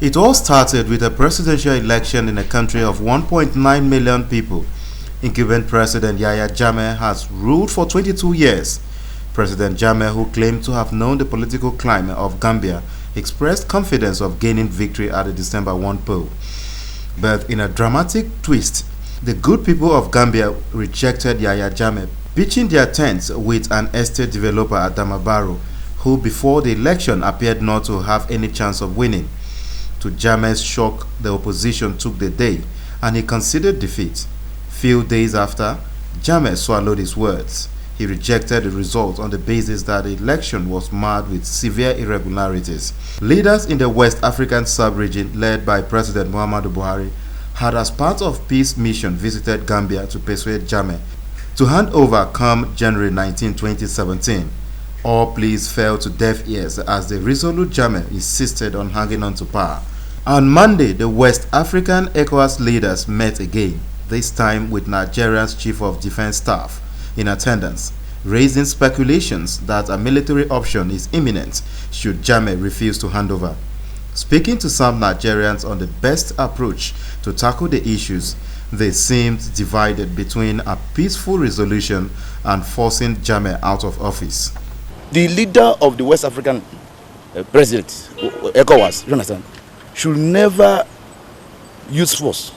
It all started with a presidential election in a country of 1.9 million people. Incumbent President Yahya Jammeh has ruled for 22 years. President Jammeh, who claimed to have known the political climate of Gambia, expressed confidence of gaining victory at the December 1 poll. But in a dramatic twist, the good people of Gambia rejected Yahya Jammeh, pitching their tents with an estate developer, Adama Barrow, who before the election appeared not to have any chance of winning. To Jammeh's shock, the opposition took the day and he conceded defeat. Few days after, Jammeh swallowed his words. He rejected the result on the basis that the election was marred with severe irregularities. Leaders in the West African sub-region, led by President Muhammadu Buhari, had as part of peace mission visited Gambia to persuade Jammeh to hand over come January 19, 2017. All pleas fell to deaf ears as the resolute Jammeh insisted on hanging on to power. On Monday, the West African ECOWAS leaders met again, this time with Nigeria's Chief of Defense Staff in attendance, raising speculations that a military option is imminent should Jammeh refuse to hand over. Speaking to some Nigerians on the best approach to tackle the issues, they seemed divided between a peaceful resolution and forcing Jammeh out of office. The leader of the West African president, ECOWAS, you understand, should never use force,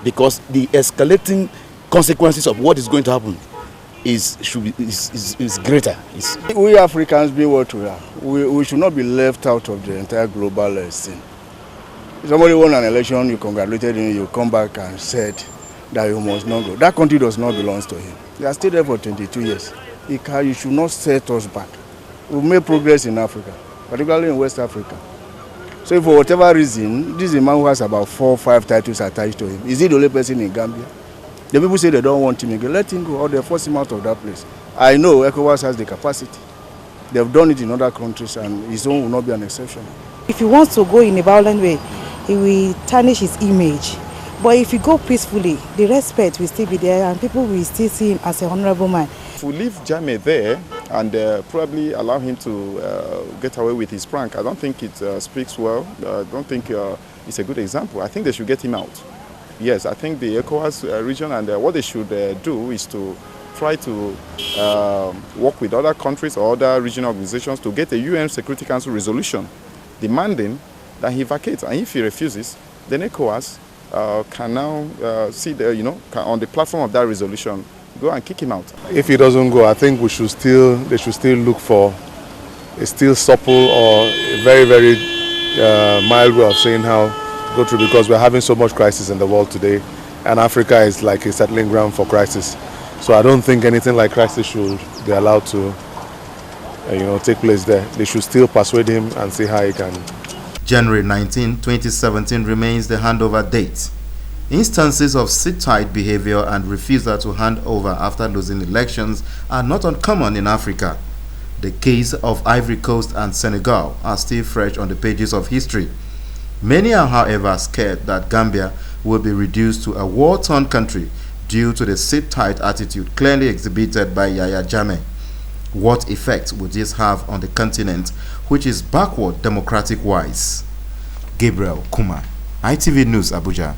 because the escalating consequences of what is going to happen is greater. We Africans being what we are, we should not be left out of the entire global scene. If somebody won an election, you congratulated him, you come back and said that you must not go. That country does not belong to him. They are still there for 22 years. You should not set us back. We've made progress in Africa, particularly in West Africa. So if for whatever reason, this is a man who has about 4 or 5 titles attached to him. Is he the only person in Gambia? The people say they don't want him again. Let him go, or they force him out of that place. I know ECOWAS has the capacity. They've done it in other countries, and his own will not be an exception. If he wants to go in a violent way, he will tarnish his image. But if he go peacefully, the respect will still be there, and people will still see him as a honorable man. If we leave Jammeh there and probably allow him to get away with his prank, I don't think it speaks well. I don't think it's a good example. I think they should get him out. Yes, I think the ECOWAS region, and what they should do is to try to work with other countries or other regional organizations to get a UN Security Council resolution demanding that he vacate. And if he refuses, then ECOWAS can now see on the platform of that resolution, go and kick him out. If he doesn't go, I think they should still look for a still supple or a very, very mild way of saying how to go through, because we're having so much crisis in the world today, and Africa is like a settling ground for crisis. So I don't think anything like crisis should be allowed to take place there. They should still persuade him and see how he can. January 19, 2017 remains the handover date. Instances of sit-tight behavior and refusal to hand over after losing elections are not uncommon in Africa. The case of Ivory Coast and Senegal are still fresh on the pages of history. Many are, however, scared that Gambia will be reduced to a war-torn country due to the sit-tight attitude clearly exhibited by Yahya Jammeh. What effect would this have on the continent, which is backward democratic-wise? Gabriel, KUME, ITV News, Abuja.